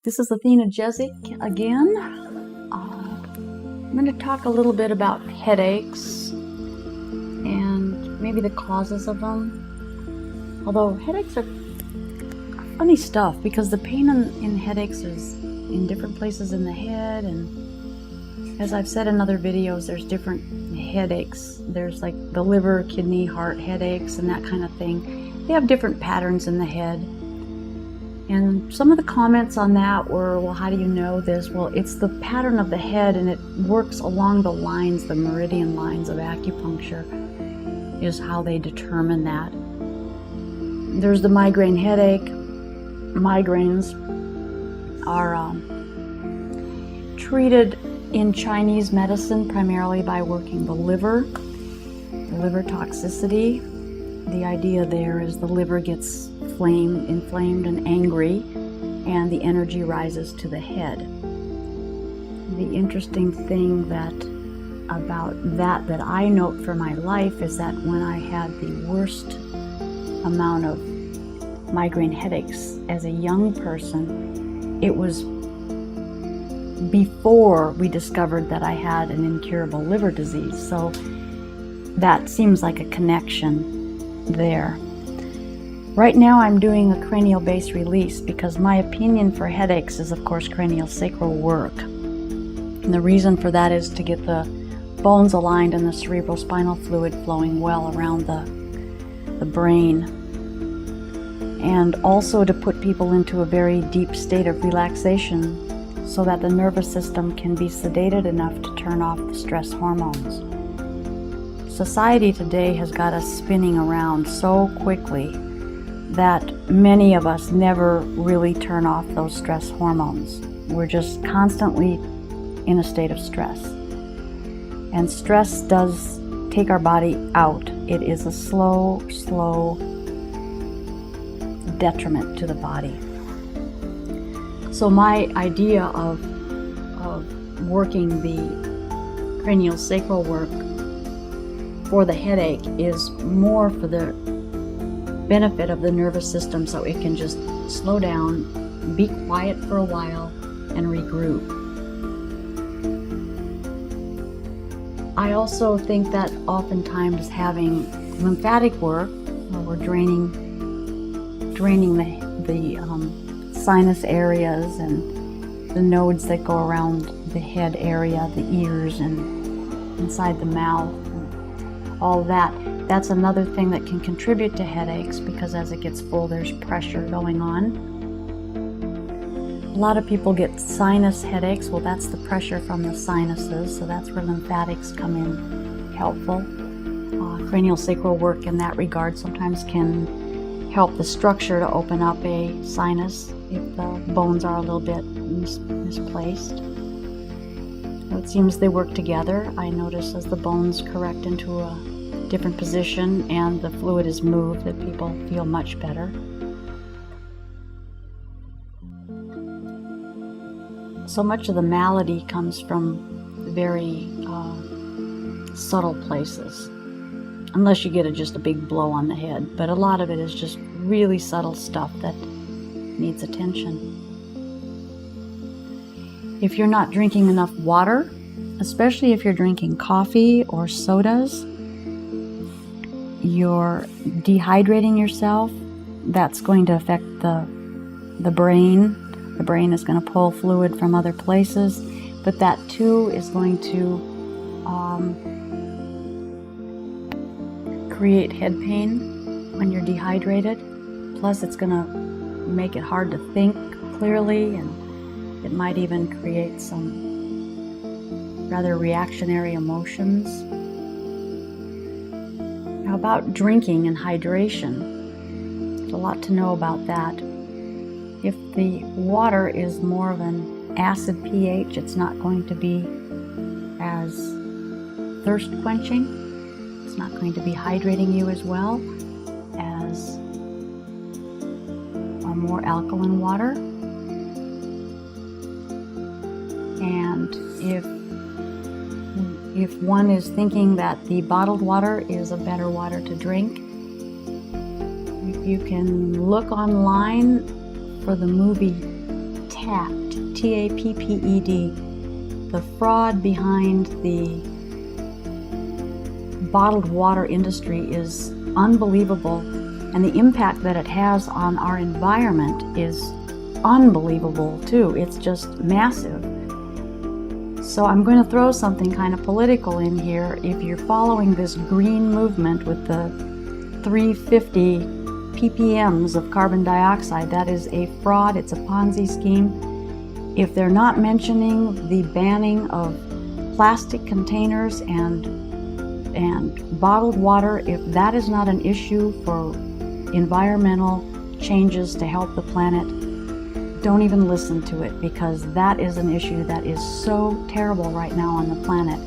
This is Athena Jezik again. I'm going to talk a little bit about headaches and maybe the causes of them. Although headaches are funny stuff because the pain in headaches is in different places in the head, and as I've said in other videos, there's different headaches. There's like the liver, kidney, heart headaches and that kind of thing. They have different patterns in the head. And some of the comments on that were, well, how do you know this? Well, it's the pattern of the head, and it works along the lines, the meridian lines of acupuncture is how they determine that. There's the migraine headache. Migraines are treated in Chinese medicine primarily by working the liver toxicity. The idea there is the liver gets inflamed and angry, and the energy rises to the head. The interesting thing about that I note for my life is that when I had the worst amount of migraine headaches as a young person, it was before we discovered that I had an incurable liver disease. So that seems like a connection there. Right now I'm doing a cranial base release because my opinion for headaches is, of course, cranial sacral work. And the reason for that is to get the bones aligned and the cerebral spinal fluid flowing well around the brain. And also to put people into a very deep state of relaxation so that the nervous system can be sedated enough to turn off the stress hormones. Society today has got us spinning around so quickly that many of us never really turn off those stress hormones. We're just constantly in a state of stress. And stress does take our body out. It is a slow detriment to the body. So my idea of working the cranial sacral work for the headache is more for the benefit of the nervous system, so it can just slow down, be quiet for a while, and regroup. I also think that oftentimes having lymphatic work, where we're draining the sinus areas and the nodes that go around the head area, the ears and inside the mouth, and all that. That's another thing that can contribute to headaches, because as it gets full, there's pressure going on. A lot of people get sinus headaches. Well, that's the pressure from the sinuses, so that's where lymphatics come in helpful. Cranial sacral work in that regard sometimes can help the structure to open up a sinus if the bones are a little bit misplaced. So it seems they work together. I notice as the bones correct into a different position and the fluid is moved, that people feel much better. So much of the malady comes from very subtle places, unless you get just a big blow on the head. But a lot of it is just really subtle stuff that needs attention. If you're not drinking enough water, especially if you're drinking coffee or sodas, you're dehydrating yourself. That's going to affect the brain. The brain is going to pull fluid from other places, but that too is going to create head pain when you're dehydrated. Plus it's going to make it hard to think clearly, and it might even create some rather reactionary emotions. Now about drinking and hydration, there's a lot to know about that. If the water is more of an acid pH, it's not going to be as thirst quenching. It's not going to be hydrating you as well as a more alkaline water. And if one is thinking that the bottled water is a better water to drink, you can look online for the movie tapped, T-A-P-P-E-D. The fraud behind the bottled water industry is unbelievable, and the impact that it has on our environment is unbelievable too. It's just massive. So I'm going to throw something kind of political in here. If you're following this green movement with the 350 ppms of carbon dioxide, that is a fraud. It's a Ponzi scheme. If they're not mentioning the banning of plastic containers and bottled water, if that is not an issue for environmental changes to help the planet, don't even listen to it, because that is an issue that is so terrible right now on the planet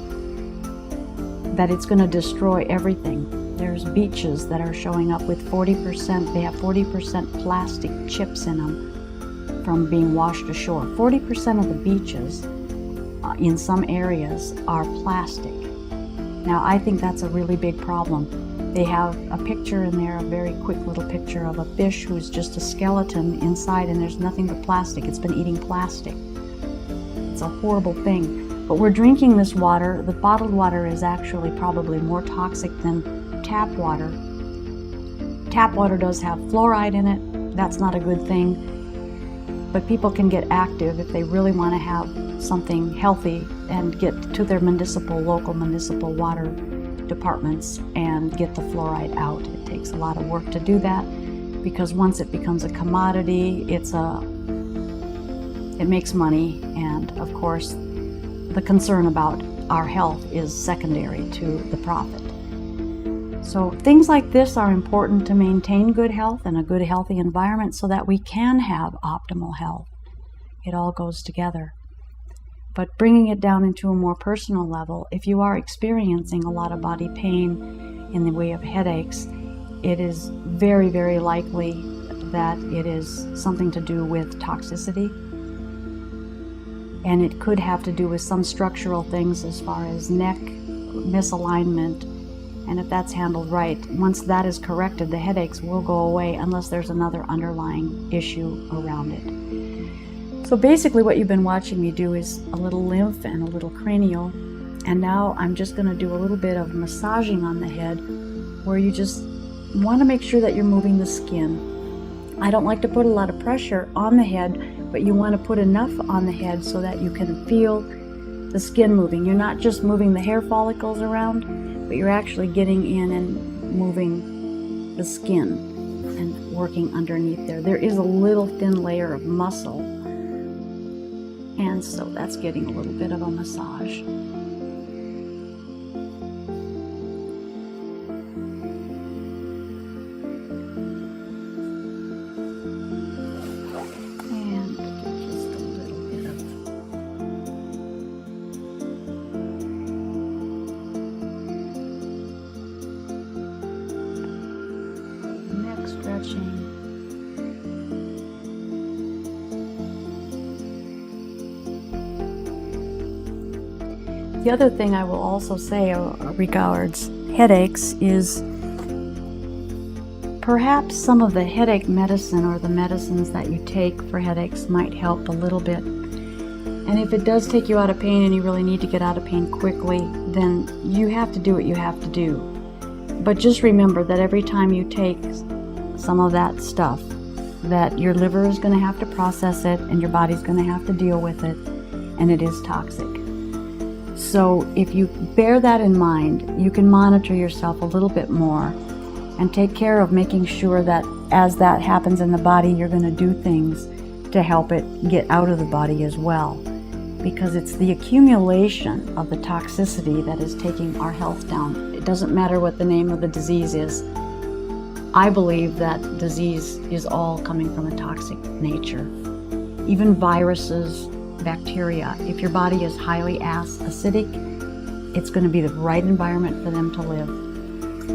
that it's going to destroy everything. There's beaches that are showing up with 40%, they have 40% plastic chips in them from being washed ashore. 40% of the beaches in some areas are plastic. Now, I think that's a really big problem. They have a picture in there, a very quick little picture of a fish who's just a skeleton inside, and there's nothing but plastic. It's been eating plastic. It's a horrible thing. But we're drinking this water. The bottled water is actually probably more toxic than tap water. Tap water does have fluoride in it. That's not a good thing. But people can get active if they really want to have something healthy and get to their local municipal water departments and get the fluoride out. It takes a lot of work to do that, because once it becomes a commodity, it makes money, and of course the concern about our health is secondary to the profit. So things like this are important to maintain good health and a good healthy environment so that we can have optimal health. It all goes together. But bringing it down into a more personal level, if you are experiencing a lot of body pain in the way of headaches, it is very, very likely that it is something to do with toxicity. And it could have to do with some structural things as far as neck misalignment. And if that's handled right, once that is corrected, the headaches will go away unless there's another underlying issue around it. So basically what you've been watching me do is a little lymph and a little cranial, and now I'm just going to do a little bit of massaging on the head, where you just want to make sure that you're moving the skin. I don't like to put a lot of pressure on the head, but you want to put enough on the head so that you can feel the skin moving. You're not just moving the hair follicles around, but you're actually getting in and moving the skin and working underneath there. There is a little thin layer of muscle, and so that's getting a little bit of a massage. And just a little bit of neck stretching. The other thing I will also say regards headaches is perhaps some of the headache medicine or the medicines that you take for headaches might help a little bit. And if it does take you out of pain and you really need to get out of pain quickly, then you have to do what you have to do. But just remember that every time you take some of that stuff, that your liver is going to have to process it and your body's going to have to deal with it, and it is toxic. So if you bear that in mind, you can monitor yourself a little bit more and take care of making sure that as that happens in the body, you're going to do things to help it get out of the body as well. Because it's the accumulation of the toxicity that is taking our health down. It doesn't matter what the name of the disease is. I believe that disease is all coming from a toxic nature. Even viruses, bacteria, if your body is highly acidic, it's going to be the right environment for them to live.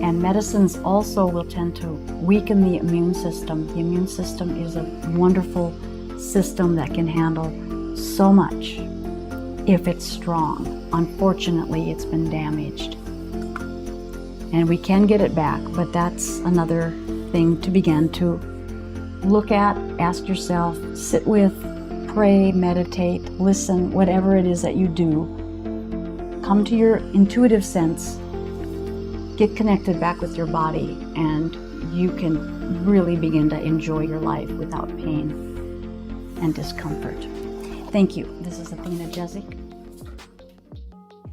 And medicines also will tend to weaken the immune system. The immune system is a wonderful system that can handle so much if it's strong. Unfortunately, it's been damaged. And we can get it back, but that's another thing to begin to look at, ask yourself, sit with, pray, meditate, listen, whatever it is that you do, come to your intuitive sense, get connected back with your body, and you can really begin to enjoy your life without pain and discomfort. Thank you. This is Athena Jezik.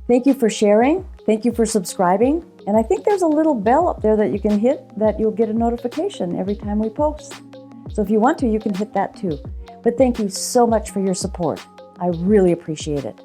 Thank you for sharing. Thank you for subscribing. And I think there's a little bell up there that you can hit that you'll get a notification every time we post. So if you want to, you can hit that too. But thank you so much for your support. I really appreciate it.